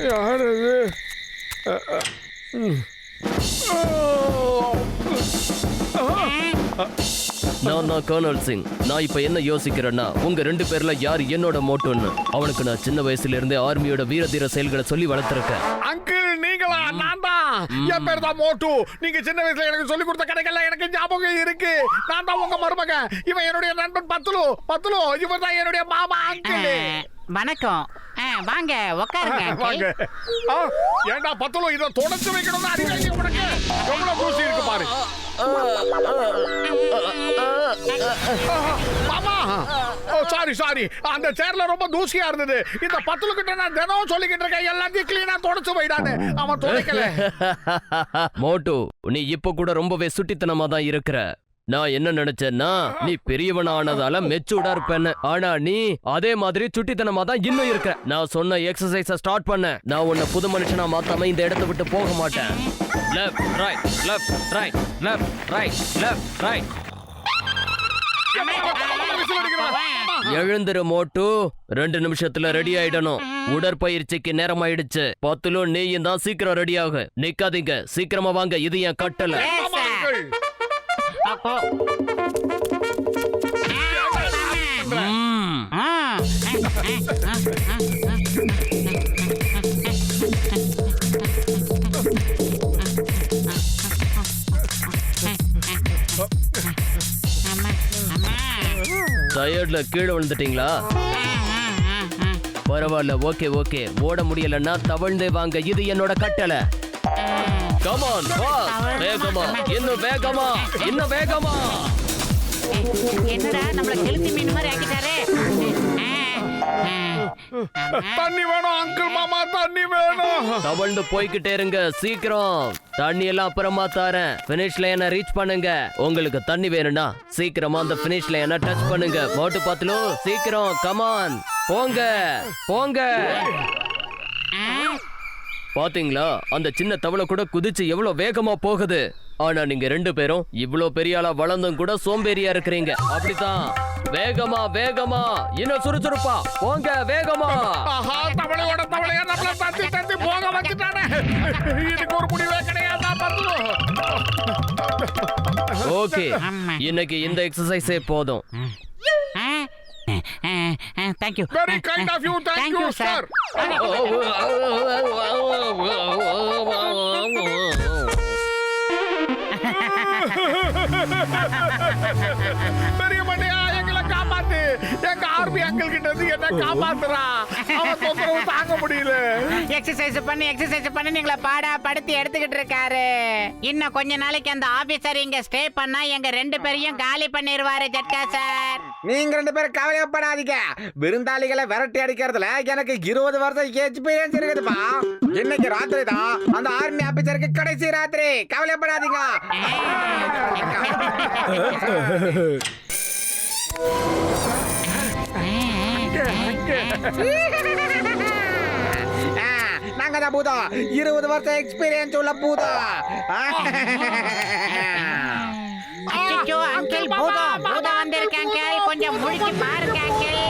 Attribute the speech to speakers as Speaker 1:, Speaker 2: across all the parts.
Speaker 1: யார் அது?
Speaker 2: நான் கர்னல் சிங். நான் இப்ப என்ன யோசிக்கிறேன்னா, உங்க 2 பேர்ல யார் என்னோட மோட்டோன்னு. அவனுக்கு நான் சின்ன வயசுல இருந்தே ஆர்மியோட வீரதீர செயல்களை சொல்லி வளர்த்திருக்கேன்.
Speaker 1: அங்கிள் நீங்களா? நான் தான். என் பேர் தான் மோட்டு. நீங்க சின்ன வயசுல எனக்கு சொல்லி கொடுத்த கடைகள்ல எனக்கு ஞாபகம் இருக்கு. நான் தான் உங்க மருமகன். இவன் என்னுடைய நண்பன் பத்துலு. இவர் தான் என்னுடைய மாமா அங்கிள்.
Speaker 3: வணக்கம். வாங்க உட்காருங்க.
Speaker 1: வாங்க. ஏண்டா பத்துலு, இதை தொடச்சு வைக்கணும்னு அறிவாங்க உனக்கு? எவ்வளவு தூசி இருக்கு பாரு. மாமா, சாரி. அந்த சேர்ல ரொம்ப தூசியா இருந்தது. இந்த பத்துலு கிட்ட நான் தினம் சொல்லிக்கிட்டு இருக்கேன், எல்லாத்தையும் கிளீனா தொடச்சு வைடான்னு. அவன் துடைக்கல.
Speaker 2: மோட்டு, நீ இப்ப கூட ரொம்பவே சுட்டித்தனமா தான் இருக்கிற. நான் என்ன நினைச்சேன்னா, நீ பெரியவன் ஆனதால மெச்சூர்டா இருப்பேன்னு. ஆனா நீ அதே மாதிரி சுட்டித்தனமா தான் இன்னும் இருக்க. நான் சொன்ன எக்ஸசைஸ ஸ்டார்ட் பண்ண. நான் உன்னை புது மனுஷனா மாத்தாம இந்த இடத்தை விட்டு போக மாட்டேன். Left right left right left right left right. எழுந்துரு மோட்டு. 2 நிமிஷத்துல ரெடி ஆயிடணும். உடற்பயிற்சிக்கு நேரம் ஆயிடுச்சு. பத்துலும் நீயும் தான் சீக்கிரம் ரெடி ஆகு. நிக்காதீங்க, சீக்கிரமா வாங்க. இது என் கட்டளை. டயர்ட்ல கீழே விழுந்துட்டீங்களா? பரவாயில்ல, ஓகே. ஓட முடியலன்னா தவழ்ந்தே வாங்க. இது என்னோட கட்டளை. Come on, வேகமா, இன்னும் வேகமா.
Speaker 3: என்னடா நம்மள கெளுத்தி மீன் மாதிரி ஆக்கிட்டாரே.
Speaker 1: தண்ணி வேணும் அங்கிள். மாமா, தண்ணி வேணும்.
Speaker 2: தவழ்ந்து போய்கிட்டே இருங்க, சீக்கிரம். தண்ணி எல்லாம் அப்புறமா தரேன். பினிஷ் லைனை ரீச் பண்ணுங்க. உங்களுக்கு தண்ணி வேணும்னா சீக்கிரமா அந்த பினிஷ் லைனை டச் பண்ணுங்க. மோட்டு பத்துலு, சீக்கிரம். கமான், போங்க. பாத்தீங்களா, அந்த சின்ன தவளை கூட குதிச்சு எவ்வளவு வேகமா போகுது. ஆனா நீங்க 2 பேரும் இவ்வளவு பெரிய ஆளா வளர்ந்தும் கூட சோம்பேறியா இருக்கிறீங்க. அப்படித்தான். வேகமா, இன்னும் சுறுசுறுப்பா போங்க. வேகமா.
Speaker 1: தவளையா நம்மள தத்தி போக வச்சுட்டானே. இதுக்கு ஒரு முடிவே கிடையாதா பத்துலு?
Speaker 2: ஓகே, இன்னைக்கு இந்த எக்ஸசைஸே போதும்.
Speaker 3: Thank you.
Speaker 1: Very kind of you. Thank you, sir. பெரிய மண்டையா, எங்களை காப்பாத்து. எங்க ஆர்மி அங்கிள் கிட்ட இருந்து என்ன காப்பாத்துறா. அவன் தொந்தரவு தாங்க முடியல.
Speaker 3: எக்ஸசைஸ் பண்ணி நீங்கள படுத்தி எடுத்துக்கிட்டு இருக்காரு. இன்னும் கொஞ்ச நாளைக்கு அந்த ஆபீசர் இங்க ஸ்டே பண்ணா எங்க 2 பேரையும் காலி பண்ணிடுவாரு ஜட்கா சார்.
Speaker 4: நீங்க 2 பேரும் கவலைப்படாதீங்க. விருந்தாளிகளை விரட்டி அடிக்கிறதுல எனக்கு 20 வருஷம் எக்ஸ்பீரியன்ஸ் இருக்குதுப்பா. இன்னைக்கு ராத்திரி தான் அந்த ஆர்மி ஆபீசருக்கு கடைசி ராத்திரி. கவலைப்படாதீங்க. நாங்க தான் பூதம். 20 வருஷம் எக்ஸ்பீரியன்ஸ் உள்ள பூதம்.
Speaker 3: அச்சோ அங்கிள், பூதம் வந்திருக்கேன் அங்கிள். கொஞ்சம் முழிச்சு பாருங்க அங்கிள்.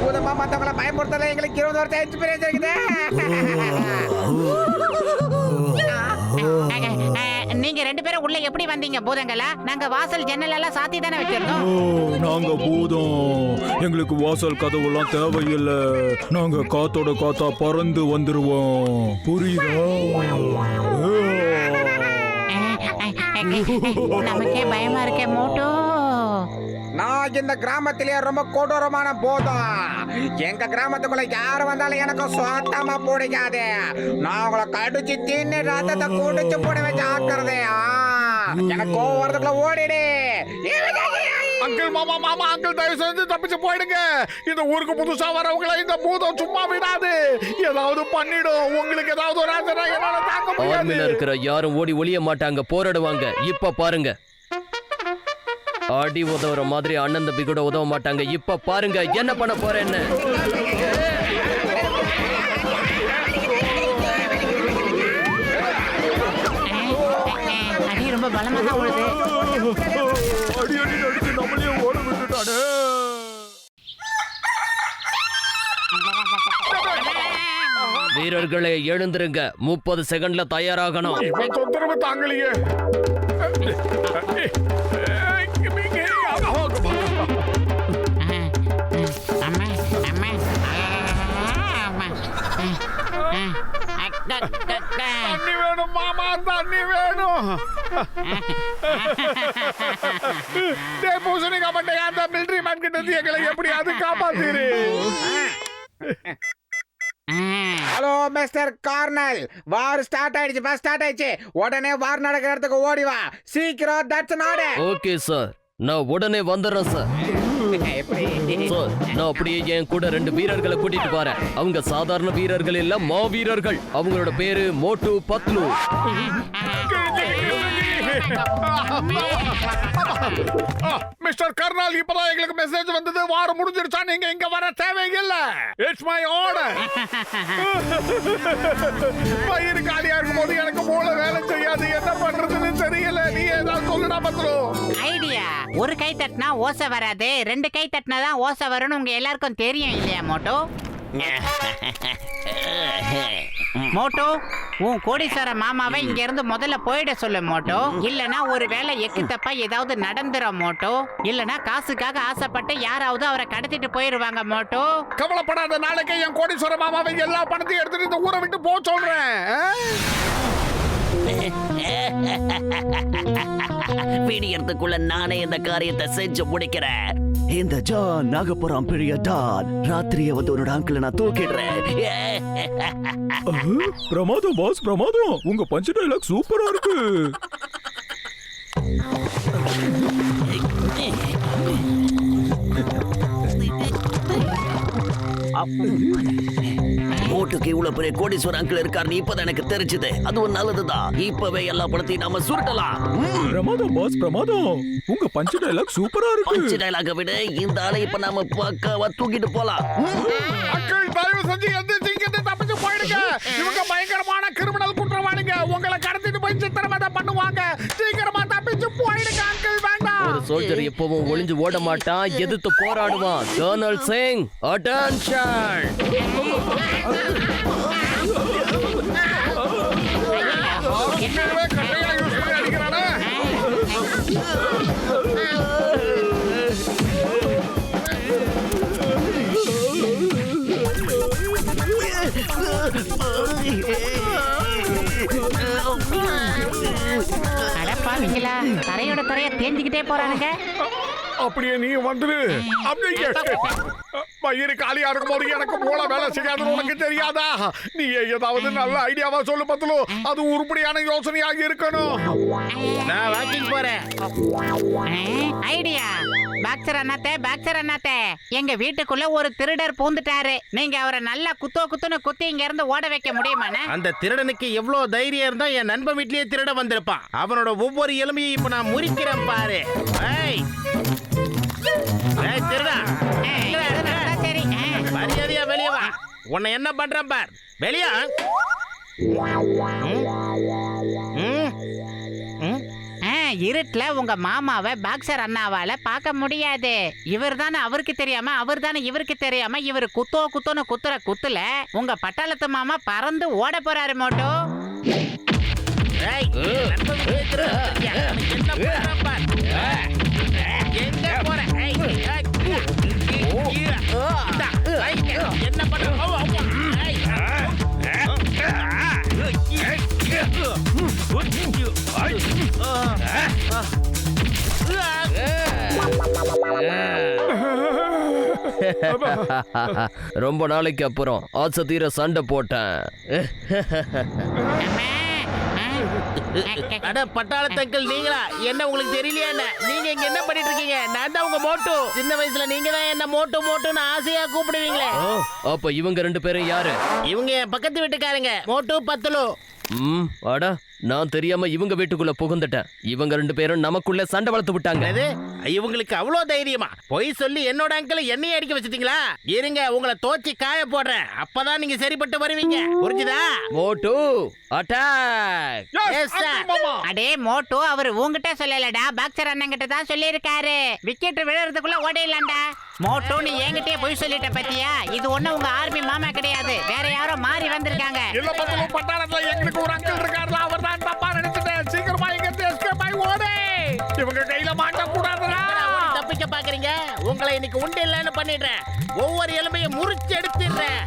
Speaker 4: பூதமா மத்தவங்கள பயமுறுத்தல. எங்களுக்கு 20 வருஷம் எக்ஸ்பீரியன்ஸ் இருக்குது.
Speaker 3: நீங்க 2 பேரும் உள்ள எப்படி வந்தீங்க பூதங்களா? நாங்க வாசல் ஜன்னல் எல்லாம் சாத்தி தானே வச்சிருந்தோம்.
Speaker 5: நாங்க பூதம். எங்களுக்கு வாசல் கதவுலாம் தேவையில்லை. நாங்க காத்தோட காத்தா பறந்து வந்துருவோம். புரியுதா?
Speaker 3: நமக்கே பயமா இருக்கே மோட்டோ.
Speaker 4: நான் இந்த கிராமத்திலேயே ரொம்ப கொடூரமான பூதம். எங்க கிராமத்துக்குள்ள யாரு வந்தாலும் எனக்கு சுத்தமா பிடிக்காது. நான் உங்களை கடிச்சு தின்னு ரத்தத்தை குடிச்சு போடுவேன். ஜாக்கிரதை. எனக்கு கோவத்துக்குள்ள ஓடிடு.
Speaker 1: அங்கிள், மாமா அங்கிள், தயவு செஞ்சு தப்பிச்சு போயிடுங்க. இந்த ஊருக்கு புதுசா வரவங்களை இந்த பூதம் சும்மா விடாது. ஏதாவது பண்ணிடும். உங்களுக்கு ஏதாவது ஒரு ஆசை என்னால தாங்க முடியாது.
Speaker 2: ஆர்மில இருக்கிற யாரும் ஓடி ஒளிய மாட்டாங்க, போராடுவாங்க. இப்ப பாருங்க, அடி உதவுற மாதிரி அண்ணன் தம்பி கூட உதவ மாட்டாங்க. இப்ப பாருங்க என்ன பண்ண போறேன்னு.
Speaker 3: அடி ரொம்ப பலமா தான் ஓடுது.
Speaker 5: அடி அடிச்சு நம்மளையும் ஓட விட்டுட்டானே.
Speaker 2: வீரர்களே எழுந்திருங்க, 30 செகண்ட்ல தயாராகணும்.
Speaker 1: இவன் தொந்தரவு தாங்கலையே.
Speaker 3: அம்மா அம்மா அம்மா
Speaker 1: தண்ணி வேணும் மாமா, தண்ணி வேணும். பூசணிக்கா பண்டைய அந்த மிலிட்டரி மேன் கிட்ட இருந்து எங்களை எப்படியாவது காப்பாத்திரு.
Speaker 4: Hello mister colonel, war start ஆயிடுச்சு, பஸ் ஸ்டார்ட் ஆயிடுச்சு. உடனே வார் நடக்கிற இடத்துக்கு ஓடி வா சீக்கிரம். That's order.
Speaker 2: ஓகே சார், நான் உடனே வந்துடுறேன் சார். சார், நான் அப்படியே என் கூட 2 வீரர்களை கூட்டிட்டு போறேன். அவங்க சாதாரண வீரர்கள் இல்ல, மாவீரர்கள். அவங்களோட பேரு மோட்டு பத்லு.
Speaker 1: மிஸ்டர் கர்னல், இப்பதான் எங்களுக்கு மெசேஜ் வந்தது, வாரம் முடிஞ்சிருச்சா, நீங்க இங்க வர தேவையில்லை. It's my order. பயிர் காலியா இருக்கும் போது எனக்கு மூளை வேலை செய்யாது, என்ன பண்றதுன்னு தெரியல. நீ ஏதாவது சொல்லுடா பத்லு.
Speaker 3: ஐடியா. ஒரு கை தட்டினா ஓசை வராது, 2 கை தட்டினா தான் ஓசை வரும்னு உங்க எல்லாருக்கும் தெரியும் இல்லையா மோட்டோ? மோட்டோ, உன் கோடீஸ்வர மாமாவை இங்க இருந்து முதல்ல போயிட சொல்லு மோட்டோ. இல்லனா ஒருவேளை எக்கு தப்பா ஏதாவது நடந்துரும் மோட்டோ. இல்லனா காசுக்காக ஆசைப்பட்டு யாராவது அவரை கடத்திட்டு போயிருவாங்க மோட்டோ.
Speaker 1: கவலைப்படாத, நாளைக்கு என் கோடீஸ்வர மாமாவை எல்லா பணத்தையும் எடுத்துட்டு இந்த ஊரை விட்டு போக சொல்றேன்.
Speaker 6: விடியறதுக்குள்ள நானே இந்த காரியத்தை செஞ்சு முடிக்கிறேன். இந்த ஜான் நாகப்புறம் பெரிய டான், ராத்திரியே வந்து உன்னோட அங்கிள் நான் தூக்கிடுறேன்.
Speaker 5: பிரமாதம் பாஸ், பிரமாதம். உங்க பஞ்ச் டைலாக் சூப்பரா இருக்கு.
Speaker 6: மோட்டுக்கு இவ்வளவு பெரிய கோடீஸ்வரர் அங்கிள் இருக்காருன்னு இப்பதான் எனக்கு தெரிஞ்சது. அதுவும் நல்லதுதான். இப்பவே எல்லா பணத்தையும் நாம சுருட்டலாம்.
Speaker 5: பிரமாதம் பாஸ், பிரமாதம். உங்க பஞ்ச் டைலாக் சூப்பரா இருக்கு.
Speaker 6: பஞ்ச் டைலாக விட இந்த ஆளை இப்ப நாம பக்காவா தூக்கிட்டு போலாம்.
Speaker 1: அங்கிள், தயவு செஞ்சு எந்திரிச்சு இங்கிருந்து தப்பிச்சு போயிடுங்க. இவங்க பயங்கரமான கிரிமினல் குற்றவாளிங்க. உங்களை கடத்திட்டு போய் சித்திரவதை பண்ணுவாங்க. சீக்கிரமா தப்பிச்சு போயிடுங்க அங்கிள், வேண்டாம்.
Speaker 2: ஒரு சோல்ஜர் எப்பவும் ஒளிஞ்சு ஓட மாட்டான், எதிர்த்து போராடுவான். Kernel Singh, attention.
Speaker 1: என்னவே கட்டையா யூஸ் பண்ணி அடிக்கிறானே.
Speaker 3: அடப்பாவீங்களா, தரையோட தரைய தேஞ்சிக்கிட்டே போறானுங்க.
Speaker 1: அப்படியே நீ வந்துரு. அப்படியே பயிர் காலியா இருக்கும் போது எனக்கு மூளை வேலை செய்யாதுன்னு உனக்கு தெரியாதா? நீ ஏதாவது நல்ல ஐடியாவா சொல்லு பத்லு. அது உருப்படியான யோசனையாக இருக்கணும்.
Speaker 7: நான் வாக்கிங் போறேன்.
Speaker 3: ஐடியா. பாக்ஸர் அண்ணாத்தே, பாக்ஸர் அண்ணாத்தே, எங்க வீட்டுக்குள்ள ஒரு திருடர் பூந்துட்டாரு. நீங்க அவரை நல்லா குத்துன்னு குத்தி இங்க இருந்து ஓட வைக்க முடியுமாண்ணே?
Speaker 7: அந்த திருடனுக்கு எவ்வளவு தைரியம் இருந்தா என் நண்பன் வீட்லயே திருட வந்திருப்பான். அவனோட ஒவ்வொரு எலும்பையும் இப்ப நான் முறிக்கிறேன் பாரு. ஏய் திருடா,
Speaker 3: சரி.
Speaker 7: மரியாதையா வெளியே வா. உன்னை என்ன பண்றேன் பார். வெளியா
Speaker 3: இருட்டுல உங்க மாமாவை பாக்ஸர் அண்ணாவால பார்க்க முடியாது. இவர் தானே அவருக்கு தெரியாம, அவர் தானே இவருக்கு தெரியாம, இவர் குத்தோன்னு குத்துற குத்துல உங்க பட்டாளத்து மாமா பறந்து ஓட போறாரு மோட்டோ.
Speaker 7: என்ன பண்றேன் பார். எங்க போற? என்ன பண்ற?
Speaker 2: ரொம்ப நாளைக்கு அப்புறம் ஆசை தீர சண்டை போட்டேன்.
Speaker 7: அட பட்டாளத்தங்கள் நீங்களா? என்ன உங்களுக்கு தெரியலையா? என்ன நீங்க இங்க என்ன பண்ணிட்டு இருக்கீங்க? நான் தான் உங்க மோட்டு. சின்ன வயசுல நீங்க தான் என்ன மோட்டுன்னு ஆசையா கூப்பிடுவீங்களே.
Speaker 2: அப்ப இவங்க 2 பேரும் யாரு?
Speaker 7: இவங்க என் பக்கத்து வீட்டுக்காரங்க, மோட்டு பத்லு.
Speaker 2: அடா, நான் தெரியாம இவங்க வீட்டுக்குள்ள புகுந்துட்டேன். இவங்க 2 பேரும் நமக்குள்ள சண்டை வளர்த்து விட்டாங்க.
Speaker 7: இவங்களுக்கு அவ்வளவு தைரியமா பொய் சொல்லி என்னோட அங்கிள் என்னைய அடிக்க வச்சிட்டீங்களா? இருங்க, உங்களை தோச்சி காய போடுறேன். அப்பதான் நீங்க சரிப்பட்டு வருவீங்க. புரிஞ்சுதா?
Speaker 2: மோட்டு அட்டாக்.
Speaker 7: Yes sir.
Speaker 3: அடே மோட்டோ, அவர் உங்ககிட்ட சொல்லலடா, பாக்ஸர் அண்ணன் கிட்ட தான் சொல்லி இருக்காரு. விக்கெட் விழுறதுக்குள்ள ஓடிடலாம்டா. மோட்டோ நீ என்கிட்டயே போய் சொல்லிட்ட பத்தியா? இது ஒண்ணு உங்க ஆர்மி மாமா கிடையாது, வேற யாரோ மாறி வந்திருக்காங்க.
Speaker 1: இல்ல பத்தலு, பட்டாளத்துல எங்களுக்கு ஒரு அங்கிள் இருக்காருல, அவர் தான் தப்பா நினைச்சிட்டேன். சீக்கிரமா இங்க இருந்து எஸ்கேப் ஆகி ஓடு. இவங்க கையில மாட்ட கூடாதுடா.
Speaker 7: ஓடி தப்பிக்க பாக்குறீங்க? உங்களை இன்னைக்கு உண்டு இல்லைன்னு பண்ணிடுறேன். ஒவ்வொரு எலும்பையும் முறிச்சு எடுத்துடுறேன்.